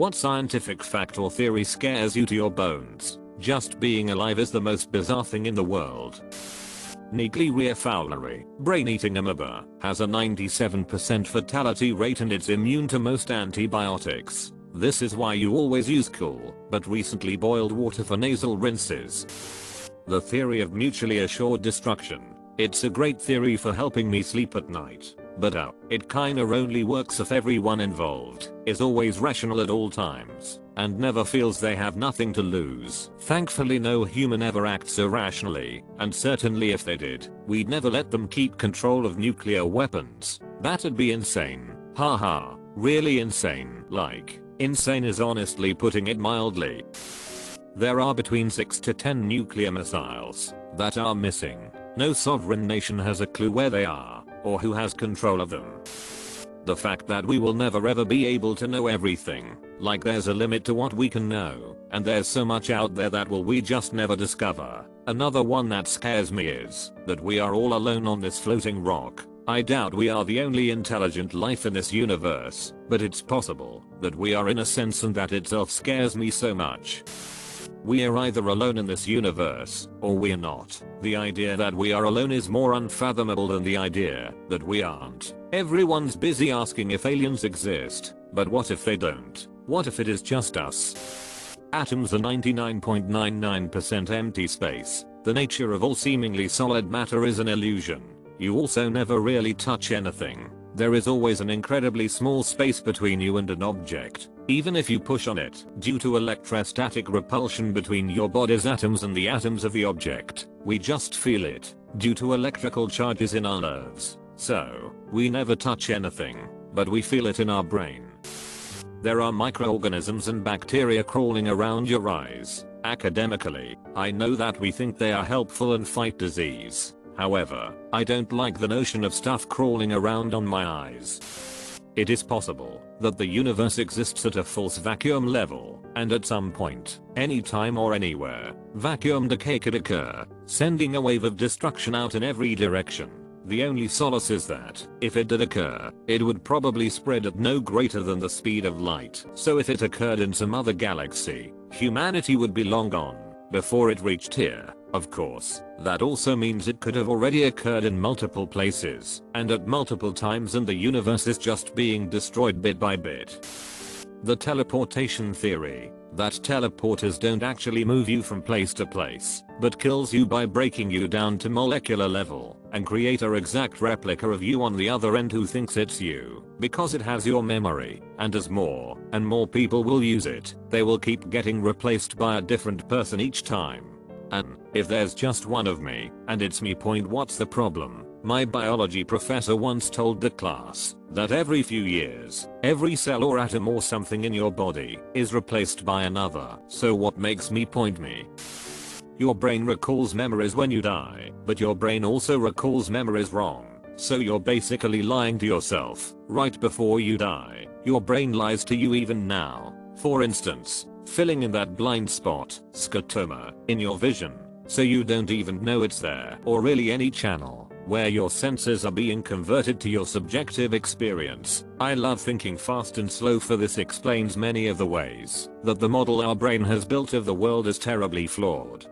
What scientific fact or theory scares you to your bones? Just being alive is the most bizarre thing in the world. Negliria fowleri, brain-eating amoeba, has a 97% fatality rate and it's immune to most antibiotics. This is why you always use cool, but recently boiled water for nasal rinses. The theory of mutually assured destruction. It's a great theory for helping me sleep at night. But it kinda only works if everyone involved is always rational at all times and never feels they have nothing to lose. Thankfully no human ever acts irrationally, and certainly if they did, we'd never let them keep control of nuclear weapons. That'd be insane. Haha, really insane. Like, insane is honestly putting it mildly. There are between 6 to 10 nuclear missiles that are missing. No sovereign nation has a clue where they are or who has control of them. The fact that we will never ever be able to know everything, like there's a limit to what we can know, and there's so much out there that we just never discover. Another one that scares me is that we are all alone on this floating rock. I doubt we are the only intelligent life in this universe, but it's possible that we are in a sense, and that itself scares me so much. We are either alone in this universe, or we are not. The idea that we are alone is more unfathomable than the idea that we aren't. Everyone's busy asking if aliens exist, but what if they don't? What if it is just us? Atoms are 99.99% empty space. The nature of all seemingly solid matter is an illusion. You also never really touch anything. There is always an incredibly small space between you and an object, even if you push on it, due to electrostatic repulsion between your body's atoms and the atoms of the object. We just feel it, due to electrical charges in our nerves. So, we never touch anything, but we feel it in our brain. There are microorganisms and bacteria crawling around your eyes. Academically, I know that we think they are helpful and fight disease. However, I don't like the notion of stuff crawling around on my eyes. It is possible that the universe exists at a false vacuum level, and at some point, anytime or anywhere, vacuum decay could occur, sending a wave of destruction out in every direction. The only solace is that, if it did occur, it would probably spread at no greater than the speed of light. So if it occurred in some other galaxy, humanity would be long gone before it reached here. Of course, that also means it could have already occurred in multiple places and at multiple times, and the universe is just being destroyed bit by bit. The teleportation theory, that teleporters don't actually move you from place to place, but kills you by breaking you down to molecular level and create an exact replica of you on the other end who thinks it's you, because it has your memory, and as more and more people will use it, they will keep getting replaced by a different person each time. And if there's just one of me, and it's me, what's the problem? My biology professor once told the class that every few years, every cell or atom or something in your body is replaced by another. So what makes me? Your brain recalls memories when you die, but your brain also recalls memories wrong. So you're basically lying to yourself right before you die. Your brain lies to you even now. For instance, filling in that blind spot, scotoma, in your vision, so you don't even know it's there, or really any channel where your senses are being converted to your subjective experience. I love thinking fast and slow, for this explains many of the ways that the model our brain has built of the world is terribly flawed.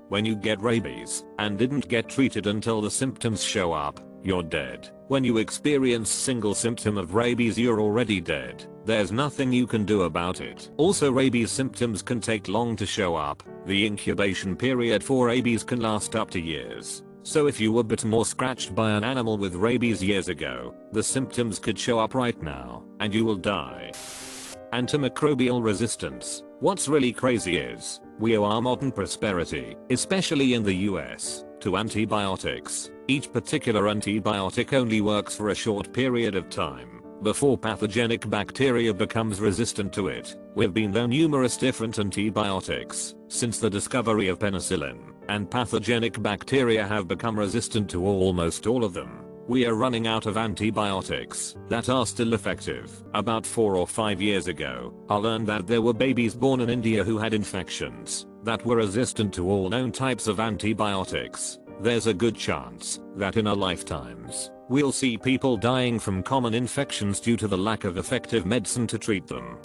When you get rabies and didn't get treated until the symptoms show up, you're dead. When you experience single symptom of rabies, you're already dead. There's nothing you can do about it. Also, rabies symptoms can take long to show up. The incubation period for rabies can last up to years. So if you were bitten or scratched by an animal with rabies years ago, the symptoms could show up right now, and you will die. Antimicrobial resistance. What's really crazy is, we owe our modern prosperity, especially in the US, to antibiotics. Each particular antibiotic only works for a short period of time before pathogenic bacteria becomes resistant to it. We've been through numerous different antibiotics since the discovery of penicillin, and pathogenic bacteria have become resistant to almost all of them. We are running out of antibiotics that are still effective. About 4 or 5 years ago, I learned that there were babies born in India who had infections that were resistant to all known types of antibiotics. There's a good chance that in our lifetimes, we'll see people dying from common infections due to the lack of effective medicine to treat them.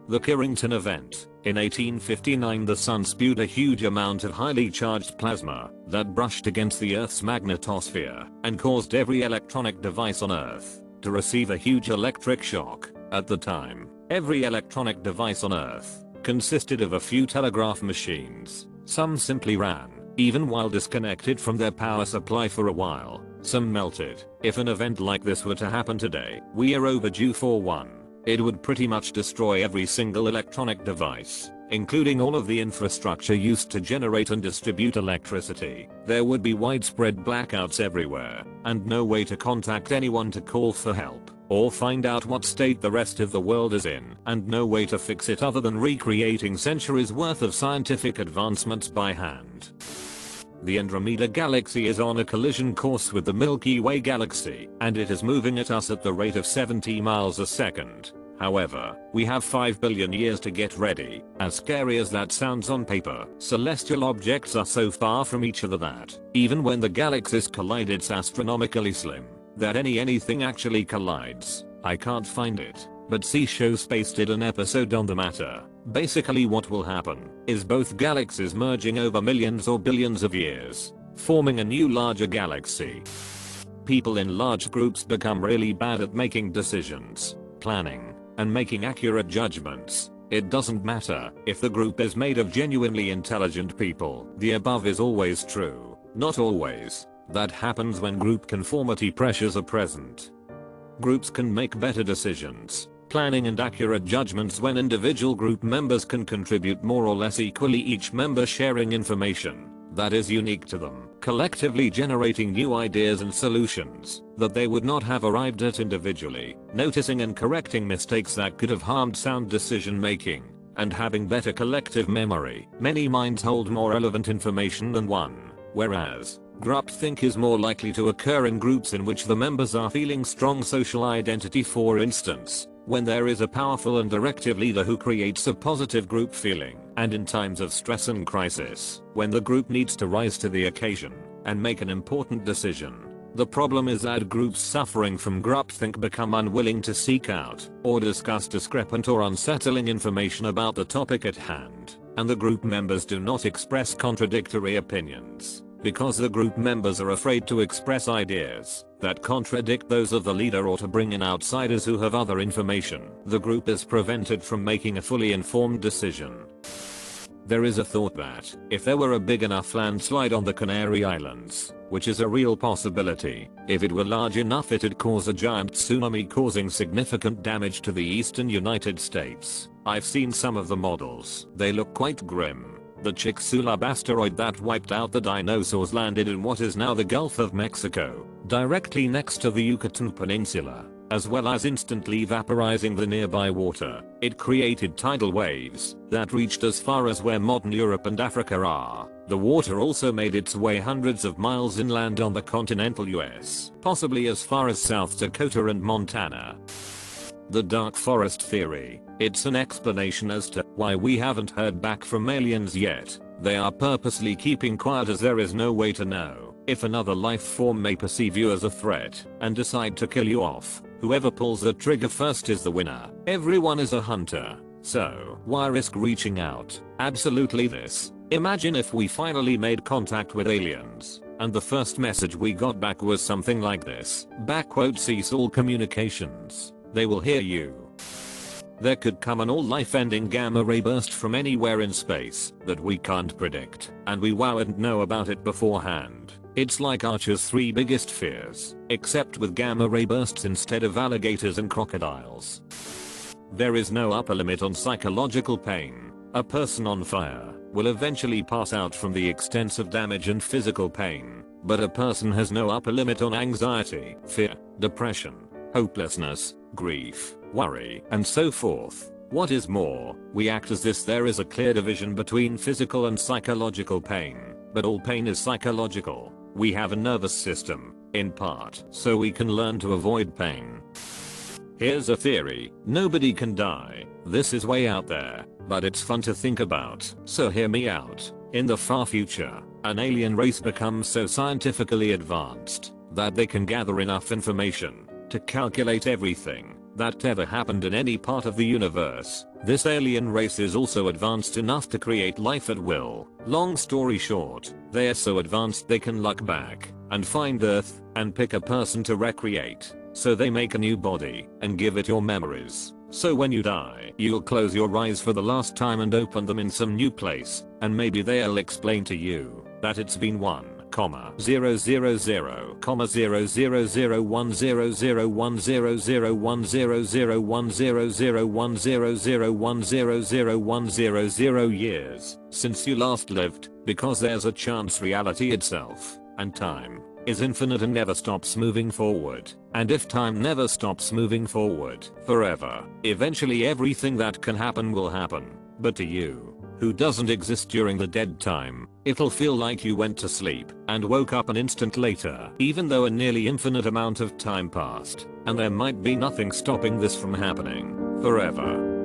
The Carrington event. In 1859 the sun spewed a huge amount of highly charged plasma that brushed against the Earth's magnetosphere and caused every electronic device on Earth to receive a huge electric shock. At the time, every electronic device on Earth consisted of a few telegraph machines. Some simply ran, even while disconnected from their power supply for a while. Some melted. If an event like this were to happen today, we are overdue for one. It would pretty much destroy every single electronic device, including all of the infrastructure used to generate and distribute electricity. There would be widespread blackouts everywhere, and no way to contact anyone to call for help, or find out what state the rest of the world is in, and no way to fix it other than recreating centuries worth of scientific advancements by hand. The Andromeda Galaxy is on a collision course with the Milky Way galaxy, and it is moving at us at the rate of 70 miles a second. However, we have 5 billion years to get ready. As scary as that sounds on paper, celestial objects are so far from each other that, even when the galaxies collide, it's astronomically slim that anything actually collides. I can't find it, but C-Show Space did an episode on the matter. Basically what will happen is both galaxies merging over millions or billions of years, forming a new larger galaxy. People in large groups become really bad at making decisions, planning, and making accurate judgments. It doesn't matter if the group is made of genuinely intelligent people. The above is always true. Not always. That happens when group conformity pressures are present. Groups can make better decisions, planning and accurate judgments when individual group members can contribute more or less equally, each member sharing information that is unique to them, collectively generating new ideas and solutions that they would not have arrived at individually, noticing and correcting mistakes that could have harmed sound decision making, and having better collective memory. Many minds hold more relevant information than one, whereas groupthink is more likely to occur in groups in which the members are feeling strong social identity. For instance, when there is a powerful and directive leader who creates a positive group feeling, and in times of stress and crisis, when the group needs to rise to the occasion and make an important decision. The problem is that groups suffering from groupthink become unwilling to seek out or discuss discrepant or unsettling information about the topic at hand, and the group members do not express contradictory opinions, because the group members are afraid to express ideas that contradict those of the leader or to bring in outsiders who have other information. The group is prevented from making a fully informed decision. There is a thought that, if there were a big enough landslide on the Canary Islands, which is a real possibility, if it were large enough it'd cause a giant tsunami causing significant damage to the eastern United States. I've seen some of the models. They look quite grim. The Chicxulub asteroid that wiped out the dinosaurs landed in what is now the Gulf of Mexico, directly next to the Yucatan Peninsula, as well as instantly vaporizing the nearby water. It created tidal waves that reached as far as where modern Europe and Africa are. The water also made its way hundreds of miles inland on the continental US, possibly as far as South Dakota and Montana. The dark forest theory. It's an explanation as to why we haven't heard back from aliens yet. They are purposely keeping quiet as there is no way to know if another life form may perceive you as a threat and decide to kill you off. Whoever pulls the trigger first is the winner. Everyone is a hunter, so why risk reaching out? Absolutely this. Imagine if we finally made contact with aliens, and the first message we got back was something like this. Cease all communications. They will hear you. There could come an all-life-ending gamma ray burst from anywhere in space that we can't predict, and we wouldn't know about it beforehand. It's like Archer's 3 biggest fears, except with gamma ray bursts instead of alligators and crocodiles. There is no upper limit on psychological pain. A person on fire will eventually pass out from the extensive damage and physical pain, but a person has no upper limit on anxiety, fear, depression, hopelessness, grief, worry, and so forth. What is more, we act as this there is a clear division between physical and psychological pain, but all pain is psychological. We have a nervous system, in part, so we can learn to avoid pain. Here's a theory. Nobody can die. This is way out there, but it's fun to think about, so hear me out. In the far future, an alien race becomes so scientifically advanced that they can gather enough information to calculate everything that ever happened in any part of the universe. This alien race is also advanced enough to create life at will. Long story short, they are so advanced they can look back and find Earth and pick a person to recreate. So they make a new body and give it your memories. So when you die, you'll close your eyes for the last time and open them in some new place, and maybe they'll explain to you that it's been 1,000,000,000,000,000,000,000,000,000,000,000,000,000,000 years since you last lived, because there's a chance reality itself and time is infinite and never stops moving forward. And if time never stops moving forward forever, eventually everything that can happen will happen. But to you, who doesn't exist during the dead time, it'll feel like you went to sleep and woke up an instant later, even though a nearly infinite amount of time passed, and there might be nothing stopping this from happening forever.